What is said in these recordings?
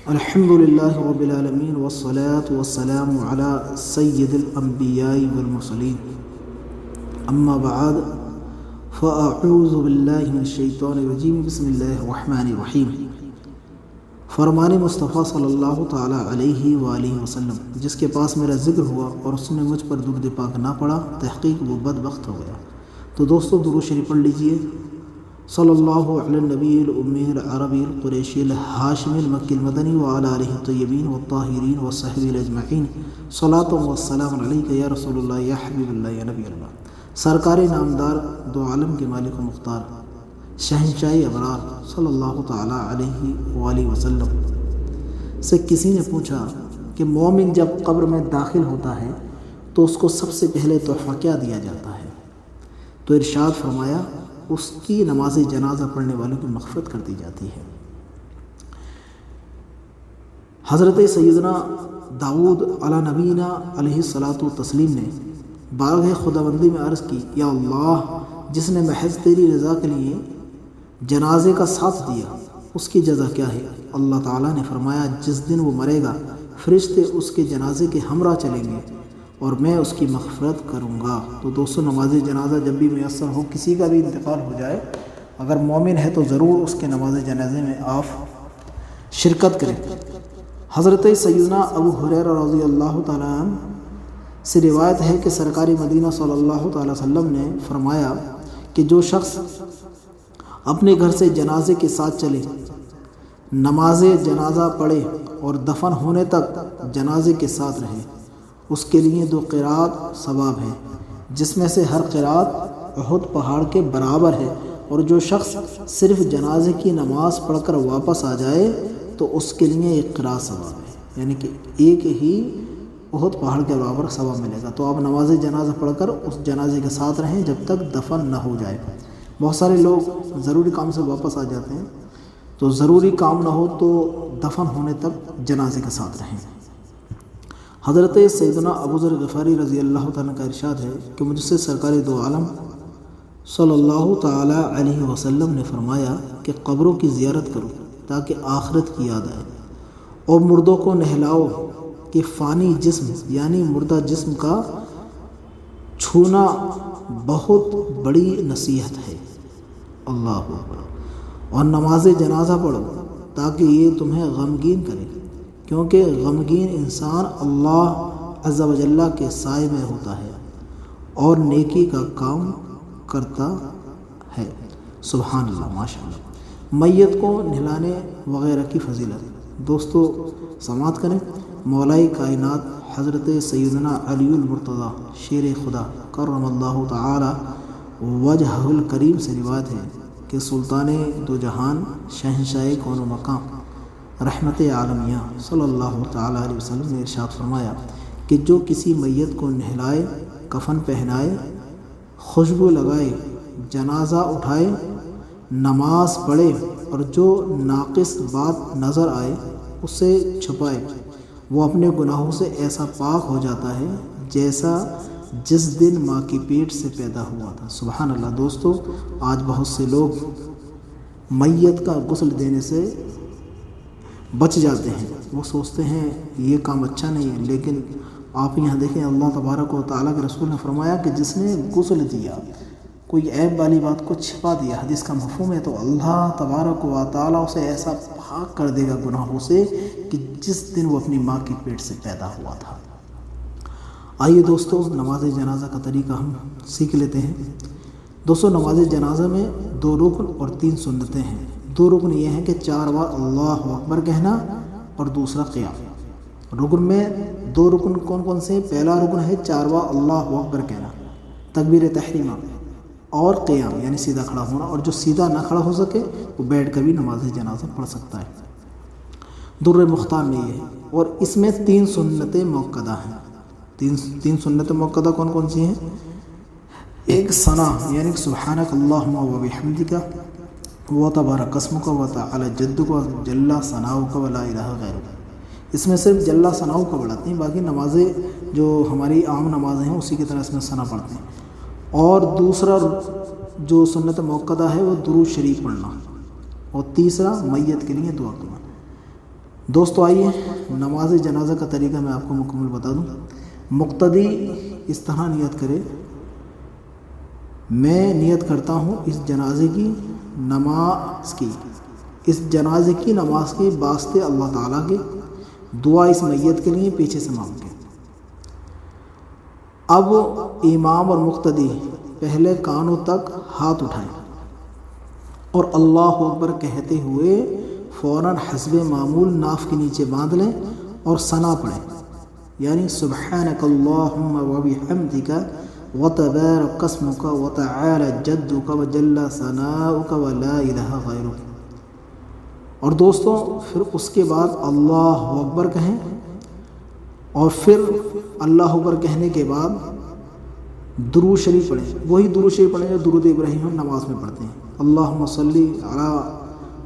الحمد للہ رب العالمین والصلاة والسلام علی سید الانبیاء والمرسلین اما بعد فاعوذ باللہ من الشیطان الرجیم بسم اللہ الرحمن الرحیم۔ فرمان مصطفیٰ صلی اللہ تعالیٰ علیہ وآلہ وسلم، جس کے پاس میرا ذکر ہوا اور اس نے مجھ پر درود پاک نہ پڑھا، تحقیق وہ بدبخت ہو گیا۔ تو دوستو درود شریف پڑھ لیجئے۔ صلی اللہ علی النبی الامی العربی القریشی الہاشمی المکی المدنی وعلی آلہ الطیبین والطاہرین وصحبہ اجمعین، صلاۃ والسلام علیک یا رسول اللہ یا حبیب اللہ یا نبی اللہ۔ سرکار نامدار، دو عالم کے مالک و مختار، شہنشاہ ابرار صلی اللہ تعالیٰ علیہ وآلہ وسلم سے کسی نے پوچھا کہ مومن جب قبر میں داخل ہوتا ہے تو اس کو سب سے پہلے تحفہ کیا دیا جاتا ہے؟ تو ارشاد فرمایا اس کی نماز جنازہ پڑھنے والوں کی مغفرت کر دی جاتی ہے۔ حضرت سیدنا داؤد علی نبینا علیہ الصلاۃ والتسلیم نے بارگاہ خداوندی میں عرض کی، یا اللہ، جس نے محض تیری رضا کے لیے جنازے کا ساتھ دیا اس کی جزا کیا ہے؟ اللہ تعالیٰ نے فرمایا، جس دن وہ مرے گا فرشتے اس کے جنازے کے ہمراہ چلیں گے اور میں اس کی مغفرت کروں گا۔ تو دوستو، نماز جنازہ جب بھی میسر ہو، کسی کا بھی انتقال ہو جائے، اگر مومن ہے تو ضرور اس کے نماز جنازے میں آپ شرکت کریں۔ حضرت سیدنا ابو ہریرہ رضی اللہ تعالیٰ عنہ سے روایت ہے کہ سرکار مدینہ صلی اللہ تعالیٰ وسلم نے فرمایا کہ جو شخص اپنے گھر سے جنازے کے ساتھ چلے، نماز جنازہ پڑھے اور دفن ہونے تک جنازے کے ساتھ رہے، اس کے لیے 2 قرات ثواب ہے، جس میں سے ہر قرات احد پہاڑ کے برابر ہے، اور جو شخص صرف جنازے کی نماز پڑھ کر واپس آ جائے تو اس کے لیے 1 قرات ثواب ہے، یعنی کہ ایک ہی احد پہاڑ کے برابر ثواب ملے گا۔ تو آپ نماز جنازہ پڑھ کر اس جنازے کے ساتھ رہیں جب تک دفن نہ ہو جائے۔ بہت سارے لوگ ضروری کام سے واپس آ جاتے ہیں، تو ضروری کام نہ ہو تو دفن ہونے تک جنازے کے ساتھ رہیں۔ حضرت سیدنا ابو ذر غفاری رضی اللہ تعالیٰ کا ارشاد ہے کہ مجھ سے سرکار دو عالم صلی اللہ تعالیٰ علیہ وسلم نے فرمایا کہ قبروں کی زیارت کرو تاکہ آخرت کی یاد آئے، اور مردوں کو نہلاؤ کہ فانی جسم یعنی مردہ جسم کا چھونا بہت بڑی نصیحت ہے، اللہ اکبر، اور نماز جنازہ پڑھو تاکہ یہ تمہیں غمگین کرے، کیونکہ غمگین انسان اللہ عز و جل کے سائے میں ہوتا ہے اور نیکی کا کام کرتا ہے۔ سبحان اللہ، ماشاء اللہ۔ میت کو نہلانے وغیرہ کی فضیلت، دوستو سماعت کریں۔ مولائے کائنات حضرت سیدنا علی المرتضیٰ شیر خدا کرم اللہ تعالی وجہہ الکریم سے روایت ہے کہ سلطان دو جہان شہنشاہ کون و مقام رحمت عالمیہ صلی اللہ تعالیٰ علیہ وسلم نے ارشاد فرمایا کہ جو کسی میت کو نہلائے، کفن پہنائے، خوشبو لگائے، جنازہ اٹھائے، نماز پڑھے اور جو ناقص بات نظر آئے اسے چھپائے، وہ اپنے گناہوں سے ایسا پاک ہو جاتا ہے جیسا جس دن ماں کی پیٹ سے پیدا ہوا تھا۔ سبحان اللہ۔ دوستو، آج بہت سے لوگ میت کا غسل دینے سے بچ جاتے ہیں، وہ سوچتے ہیں یہ کام اچھا نہیں ہے، لیکن آپ یہاں دیکھیں اللہ تبارک و تعالیٰ کے رسول نے فرمایا کہ جس نے غسل دیا، کوئی عیب والی بات کو چھپا دیا، حدیث کا مفہوم ہے، تو اللہ تبارک و تعالیٰ اسے ایسا پاک کر دے گا گناہوں سے کہ جس دن وہ اپنی ماں کی پیٹ سے پیدا ہوا تھا۔ آئیے دوستو، نماز جنازہ کا طریقہ ہم سیکھ لیتے ہیں۔ دوستو، نماز جنازہ میں 2 رکن اور 3 سنتیں ہیں۔ 2 رکن یہ ہیں کہ 4 بار اللہ اکبر کہنا اور دوسرا قیام۔ رکن میں 2 رکن کون کون سے ہیں؟ پہلا رکن ہے 4 بار اللہ اکبر کہنا، تکبیر تحریمہ، اور قیام یعنی سیدھا کھڑا ہونا، اور جو سیدھا نہ کھڑا ہو سکے وہ بیٹھ کر بھی نماز جنازہ پڑھ سکتا ہے۔ در مختار میں یہ ہے، اور اس میں 3 سنتیں موقدہ ہیں۔ 3 سنتیں موقدہ کون کون سی ہیں؟ ایک ثنا یعنی سبحانک اللہم و بحمدک و تبارک اسمک و تعالی جدک و جل ثناؤک و لا الہ غیرک۔ اس میں صرف جل ثناؤ کا پڑھاتے ہیں، باقی نمازیں جو ہماری عام نمازیں ہیں اسی کی طرح اس میں ثنا پڑھتے ہیں۔ اور دوسرا جو سنت موقدہ ہے وہ درود شریف پڑھنا، اور تیسرا میت کے لیے دعا کرنا۔ دوستو آئیے نماز جنازہ کا طریقہ میں آپ کو مکمل بتا دوں۔ مقتدی اس طرح نیت کرے، میں نیت کرتا ہوں اس جنازے کی نماز کی واسطے اللہ تعالیٰ کے، دعا اس میت کے لیے پیچھے سے مانگ کے۔ اب امام اور مقتدی پہلے کانوں تک ہاتھ اٹھائیں اور اللہ اکبر کہتے ہوئے فوراً حسب معمول ناف کے نیچے باندھ لیں اور ثنا پڑھیں، یعنی سبحانک اللہم وبحمدک وتبارک اسمک وتعالی جدک وجل ثناؤک ولا الہ غیرک۔ اور دوستو پھر اس کے بعد اللہ اکبر کہیں، اور پھر اللہ اکبر کہنے کے بعد درود شریف پڑھیں، وہی درود شریف پڑھیں جو درود ابراہیم ہم نماز میں پڑھتے ہیں۔ اللہم صلی علی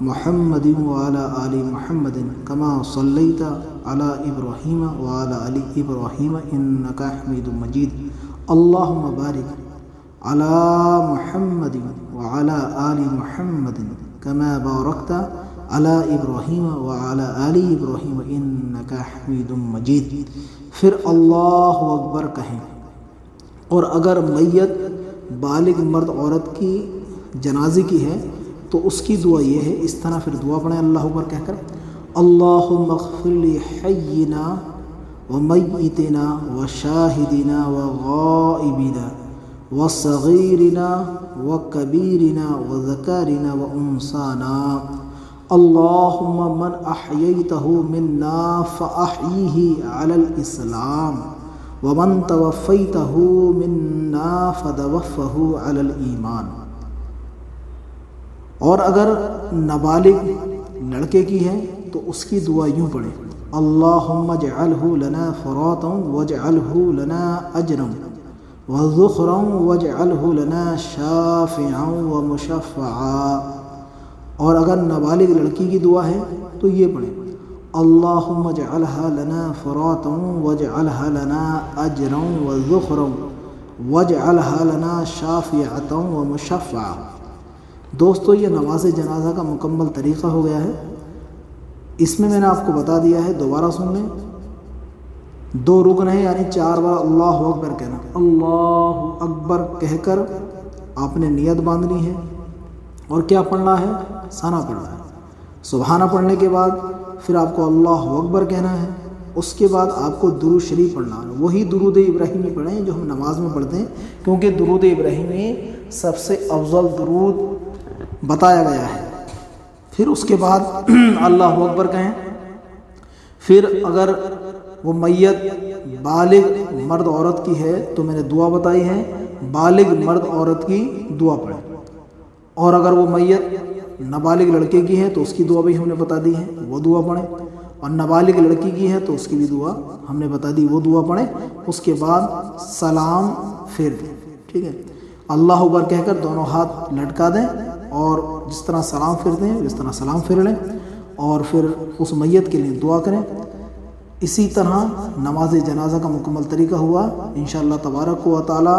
محمد وعلی آل محمد کما صلیت علی ابراہیم وعلی آل ابراہیم انک حمید مجید۔ اللہم بارک علی محمد وعلی آل محمد کما بارکت علی ابراہیم وعلی آل ابراہیم انک حمید مجید۔ پھر اللہ اکبر کہیں، اور اگر میت بالغ مرد عورت کی جنازے کی ہے تو اس کی دعا یہ ہے، اس طرح پھر دعا پڑھیں اللہ اکبر کہہ کر، اللہم اغفر لی حینا ومیتنا وشاہدنا وغائبنا وصغیرنا وکبیرنا وذکرنا وانثانا، اللہم من احییتہ منا فاحیہ علی الاسلام ومن توفیتہ منا فتوفہ علی الایمان۔ اور اگر نابالغ لڑکے کی ہے تو اس کی دعا یوں پڑھیں، اللہم اجعلہ لنا فراطا واجعلہ لنا اجرا وذخرا واجعلہ لنا شافعا ومشفعا۔ اور اگر نابالغ لڑکی کی دعا ہے تو یہ پڑھیں، اللہم اجعلہ لنا فراطا واجعلہ لنا اجرا وذخرا واجعلہ لنا شافعا ومشفعا۔ دوستو یہ نماز جنازہ کا مکمل طریقہ ہو گیا ہے، اس میں نے آپ کو بتا دیا ہے، دوبارہ سن لیں۔ 2 رکن ہیں، یعنی 4 بار اللہ اکبر کہنا، اللہ اکبر کہہ کر آپ نے نیت باندھنی ہے، اور کیا پڑھنا ہے؟ ثنا پڑھنا ہے۔ سبحانہ پڑھنے کے بعد پھر آپ کو اللہ اکبر کہنا ہے، اس کے بعد آپ کو درود شریف پڑھنا ہے، وہی درود ابراہیمی پڑھیں جو ہم نماز میں پڑھتے ہیں، کیونکہ درود ابراہیمی سب سے افضل درود بتایا گیا ہے۔ پھر اس کے بعد اللہ اکبر کہیں۔ پھر اگر وہ میت بالغ مرد عورت کی ہے تو میں نے دعا بتائی ہے، بالغ مرد عورت کی دعا پڑھیں، اور اگر وہ میت نابالغ لڑکے کی ہے تو اس کی دعا بھی ہم نے بتا دی ہے، وہ دعا پڑھیں، اور نابالغ لڑکی کی ہے تو اس کی بھی دعا ہم نے بتا دی، وہ دعا پڑھیں۔ اس کے بعد سلام پھر دیں، ٹھیک ہے، اللہ اکبر کہہ کر دونوں ہاتھ لٹکا دیں، اور جس طرح سلام پھرتے ہیں اس طرح سلام پھر لیں، اور پھر اس میت کے لیے دعا کریں۔ اسی طرح نماز جنازہ کا مکمل طریقہ ہوا۔ انشاءاللہ تبارک و تعالی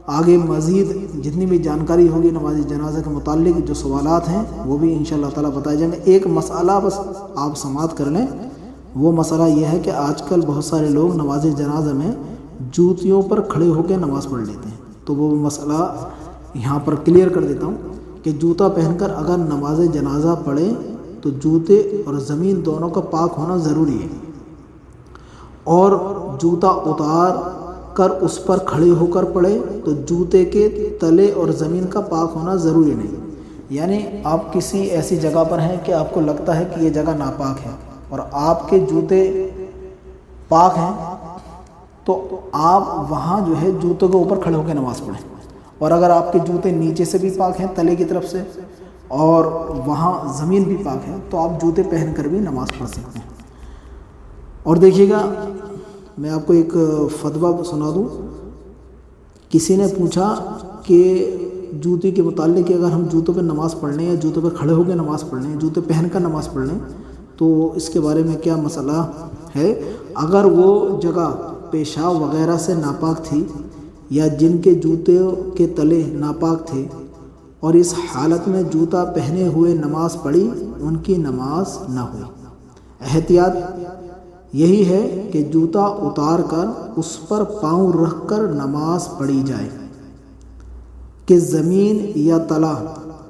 آگے مزید جتنی بھی جانکاری ہوگی نماز جنازہ کے متعلق، جو سوالات ہیں وہ بھی انشاءاللہ تعالی بتائے جائیں گے۔ ایک مسئلہ بس آپ سماعت کر لیں، وہ مسئلہ یہ ہے کہ آج کل بہت سارے لوگ نماز جنازہ میں جوتیوں پر کھڑے ہو کے نماز پڑھ لیتے ہیں، تو وہ مسئلہ یہاں پر کلیئر کر دیتا ہوں کہ جوتا پہن کر اگر نماز جنازہ پڑھے تو جوتے اور زمین دونوں کا پاک ہونا ضروری ہے، اور جوتا اتار کر اس پر کھڑے ہو کر پڑھے تو جوتے کے تلے اور زمین کا پاک ہونا ضروری نہیں۔ یعنی آپ کسی ایسی جگہ پر ہیں کہ آپ کو لگتا ہے کہ یہ جگہ ناپاک ہے اور آپ کے جوتے پاک ہیں، تو آپ وہاں جو ہے جوتوں کے اوپر کھڑے ہو کے نماز پڑھیں، اور اگر آپ کے جوتے نیچے سے بھی پاک ہیں تلے کی طرف سے اور وہاں زمین بھی پاک ہے تو آپ جوتے پہن کر بھی نماز پڑھ سکتے ہیں۔ اور دیکھیے گا، میں آپ کو ایک فتویٰ سنا دوں۔ کسی نے پوچھا کہ جوتے کے متعلق کہ اگر ہم جوتوں پہ نماز پڑھ لیں یا جوتوں پہ کھڑے ہو کے نماز پڑھ لیں، جوتے پہن کر نماز پڑھ لیں، تو اس کے بارے میں کیا مسئلہ ہے؟ اگر وہ جگہ پیشاب وغیرہ سے ناپاک تھی یا جن کے جوتے کے تلے ناپاک تھے اور اس حالت میں جوتا پہنے ہوئے نماز پڑھی، ان کی نماز نہ ہوئی۔ احتیاط یہی ہے کہ جوتا اتار کر اس پر پاؤں رکھ کر نماز پڑھی جائے کہ زمین یا تلا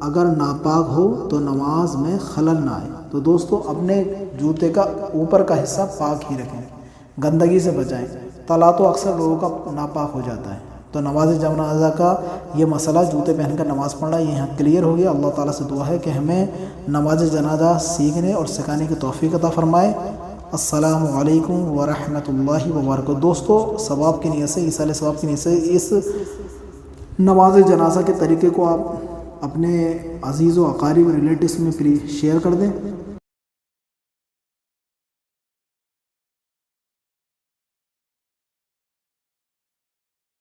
اگر ناپاک ہو تو نماز میں خلل نہ آئے۔ تو دوستو اپنے جوتے کا اوپر کا حصہ پاک ہی رکھیں، گندگی سے بچائیں۔ تلا تو اکثر لوگوں کا ناپاک ہو جاتا ہے، تو نماز جنازہ کا یہ مسئلہ جوتے پہن کر نماز پڑھنا یہ یہاں کلیئر ہو گیا۔ اللہ تعالیٰ سے دعا ہے کہ ہمیں نماز جنازہ سیکھنے اور سکھانے کی توفیق عطا فرمائے۔ السلام علیکم ورحمۃ اللہ وبرکاتہ۔ دوستو ثواب کی نیت سے، ایصال ثواب کی نیت سے اس نماز جنازہ کے طریقے کو آپ اپنے عزیز و اقارب ریلیٹیوز میں پلیز شیئر کر دیں۔